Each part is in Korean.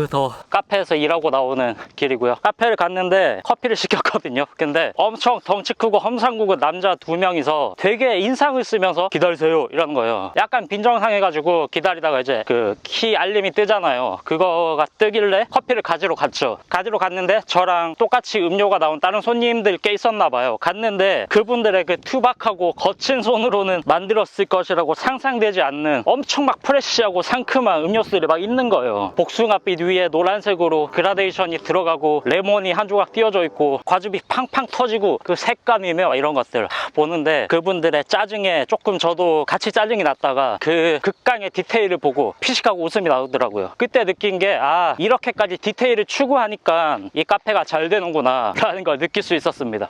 더워. 카페에서 일하고 나오는 길이고요. 카페를 갔는데 커피를 시켰거든요. 근데 엄청 덩치 크고 험상궂은 남자 2명이서 되게 인상을 쓰면서 기다리세요 이러는 거예요. 약간 빈정상해가지고 기다리다가 이제 그 키 알림이 뜨잖아요. 그거가 뜨길래 커피를 가지러 갔죠. 가지러 갔는데 저랑 똑같이 음료가 나온 다른 손님들 꽤 있었나 봐요. 갔는데 그분들의 그 투박하고 거친 손으로는 만들었을 것이라고 상상되지 않는 엄청 막 프레쉬하고 상큼한 음료수들이 막 있는 거예요. 복숭아빛 위에 노란색으로 그라데이션이 들어가고 레몬이 한 조각 띄워져 있고 과즙이 팡팡 터지고 그 색감이며 막 이런 것들 보는데 그분들의 짜증에 조금 저도 같이 짜증이 났다가 그 극강의 디테일을 보고 피식하고 웃음이 나오더라고요. 그때 느낀 게 아, 이렇게까지 디테일을 추구하니까 이 카페가 잘 되는구나 라는 걸 느낄 수 있었습니다.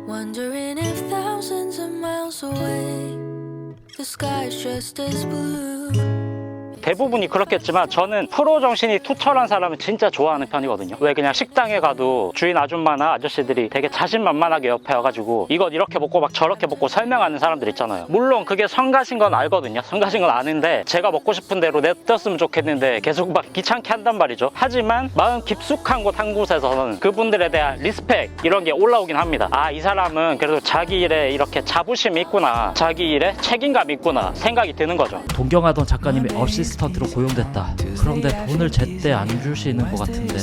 Wondering if thousands of miles away the sky's just as blue. 대부분이 그렇겠지만 저는 프로 정신이 투철한 사람을 진짜 좋아하는 편이거든요. 왜 그냥 식당에 가도 주인 아줌마나 아저씨들이 되게 자신만만하게 옆에 와가지고 이것 이렇게 먹고 막 저렇게 먹고 설명하는 사람들 있잖아요. 물론 그게 성가신 건 알거든요. 성가신 건 아는데 제가 먹고 싶은 대로 냅뒀으면 좋겠는데 계속 막 귀찮게 한단 말이죠. 하지만 마음 깊숙한 곳 한 곳에서는 그분들에 대한 리스펙 이런 게 올라오긴 합니다. 아, 이 사람은 그래도 자기 일에 이렇게 자부심이 있구나, 자기 일에 책임감이 있구나 생각이 드는 거죠. 동경하던 작가님이 어시스턴트로 고용됐다. 그런데 돈을 제때 안 주시는 것 같은데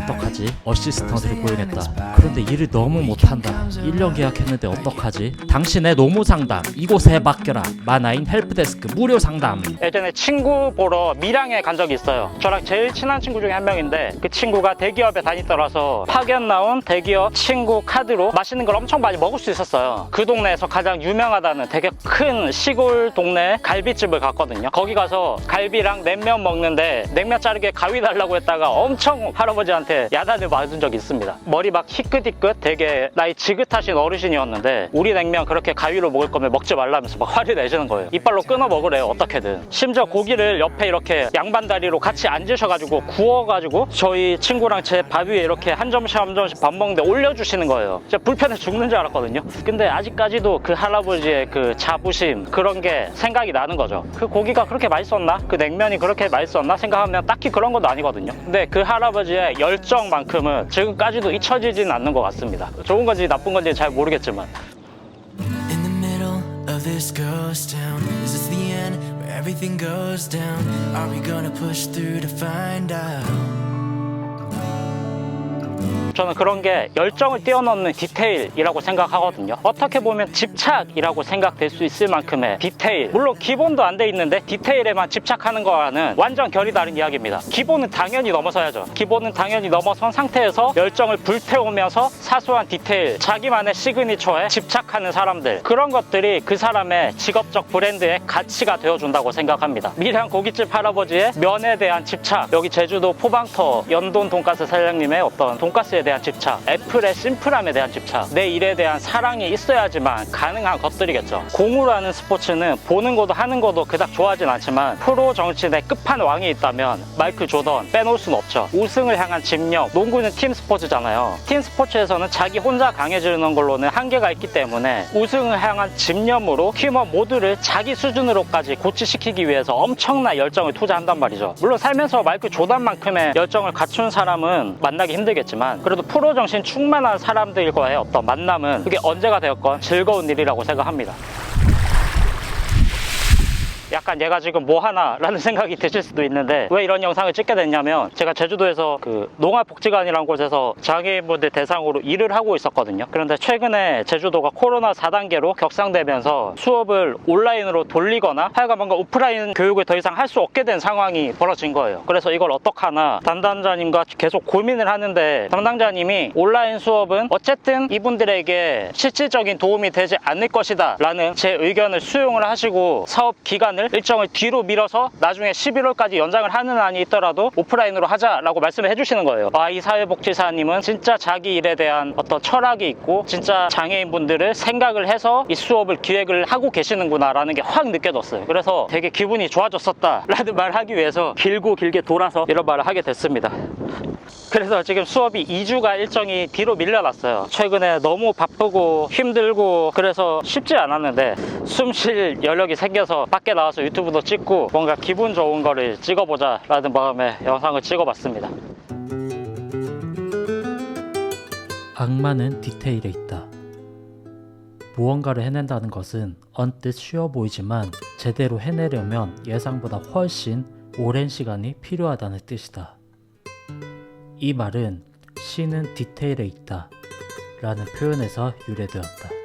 어떡하지? 어시스턴트를 고용했다. 그런데 일을 너무 못한다. 1년 계약했는데 어떡하지? 당신의 노무 상담 이곳에 맡겨라. 마나인 헬프데스크 무료 상담. 예전에 친구 보러 밀양에 간 적이 있어요. 저랑 제일 친한 친구 중에 한 명인데 그 친구가 대기업에 다니더라서 파견 나온 대기업 친구 카드로 맛있는 걸 엄청 많이 먹을 수 있었어요. 그 동네에서 가장 유명하다는 되게 큰 시골 동네 갈비집을 갔거든요. 거기 가서 갈비랑 냉면 먹는데 냉면 자르게 가위 달라고 했다가 엄청 할아버지한테 야단을 맞은 적이 있습니다. 머리 막 희끗희끗 되게 나이 지긋하신 어르신이었는데 우리 냉면 그렇게 가위로 먹을 거면 먹지 말라면서 막 화를 내시는 거예요. 이빨로 끊어 먹으래요, 어떻게든. 심지어 고기를 옆에 이렇게 양반다리로 같이 앉으셔가지고 구워가지고 저희 친구랑 제 밥 위에 이렇게 한 점씩 한 점씩 밥 먹는데 올려주시는 거예요. 진짜 불편해 죽는 줄 알았거든요. 근데 아직까지도 그 할아버지의 그 자부심 그런 게 생각이 나는 거죠. 그 고기가 그렇게 맛있었나? 그 냉면이 그렇게 맛있었나 생각하면 딱히 그런 것도 아니거든요. 근데 그 할아버지의 열정만큼은 지금까지도 잊혀지진 않는 것 같습니다. 좋은 건지 나쁜 건지 잘 모르겠지만. In the middle of this ghost town, is this the end where everything goes down? Are we gonna push through to find out? 저는 그런 게 열정을 뛰어넘는 디테일이라고 생각하거든요. 어떻게 보면 집착이라고 생각될 수 있을 만큼의 디테일, 물론 기본도 안 돼 있는데 디테일에만 집착하는 거와는 완전 결이 다른 이야기입니다. 기본은 당연히 넘어서야죠. 기본은 당연히 넘어선 상태에서 열정을 불태우면서 사소한 디테일, 자기만의 시그니처에 집착하는 사람들, 그런 것들이 그 사람의 직업적 브랜드의 가치가 되어준다고 생각합니다. 밀양 고깃집 할아버지의 면에 대한 집착, 여기 제주도 포방터 연돈 돈가스 사장님의 어떤 돈가스에 대한 집착, 애플의 심플함에 대한 집착, 내 일에 대한 사랑이 있어야지만 가능한 것들이겠죠. 공으로 하는 스포츠는 보는 것도 하는 것도 그닥 좋아하진 않지만 프로 정신의 끝판왕이 있다면 마이클 조던 빼놓을 수는 없죠. 우승을 향한 집념, 농구는 팀 스포츠잖아요. 팀 스포츠에서는 자기 혼자 강해지는 걸로는 한계가 있기 때문에 우승을 향한 집념으로 팀원 모두를 자기 수준으로까지 고치시키기 위해서 엄청난 열정을 투자한단 말이죠. 물론 살면서 마이클 조던만큼의 열정을 갖춘 사람은 만나기 힘들겠지만 그래도 프로 정신 충만한 사람들과의 어떤 만남은 그게 언제가 되었건 즐거운 일이라고 생각합니다. 약간 얘가 지금 뭐 하나 라는 생각이 드실 수도 있는데 왜 이런 영상을 찍게 됐냐면 제가 제주도에서 그 농업복지관이라는 곳에서 장애인분들 대상으로 일을 하고 있었거든요. 그런데 최근에 제주도가 코로나 4단계로 격상되면서 수업을 온라인으로 돌리거나 하여간 뭔가 오프라인 교육을 더 이상 할 수 없게 된 상황이 벌어진 거예요. 그래서 이걸 어떡하나 담당자님과 계속 고민을 하는데 담당자님이 온라인 수업은 어쨌든 이분들에게 실질적인 도움이 되지 않을 것이다 라는 제 의견을 수용을 하시고 사업 기간을 일정을 뒤로 밀어서 나중에 11월까지 연장을 하는 안이 있더라도 오프라인으로 하자라고 말씀을 해주시는 거예요. 아, 이 사회복지사님은 진짜 자기 일에 대한 어떤 철학이 있고 진짜 장애인분들을 생각을 해서 이 수업을 기획을 하고 계시는구나 라는 게 확 느껴졌어요. 그래서 되게 기분이 좋아졌었다 라는 말을 하기 위해서 길고 길게 돌아서 이런 말을 하게 됐습니다. 그래서 지금 수업이 2주가 일정이 뒤로 밀려났어요. 최근에 너무 바쁘고 힘들고 그래서 쉽지 않았는데 숨 쉴 여력이 생겨서 밖에 나와서 유튜브도 찍고 뭔가 기분 좋은 거를 찍어보자 라는 마음에 영상을 찍어봤습니다. 악마는 디테일에 있다. 무언가를 해낸다는 것은 언뜻 쉬워 보이지만 제대로 해내려면 예상보다 훨씬 오랜 시간이 필요하다는 뜻이다. 이 말은 신은 디테일에 있다 라는 표현에서 유래되었다.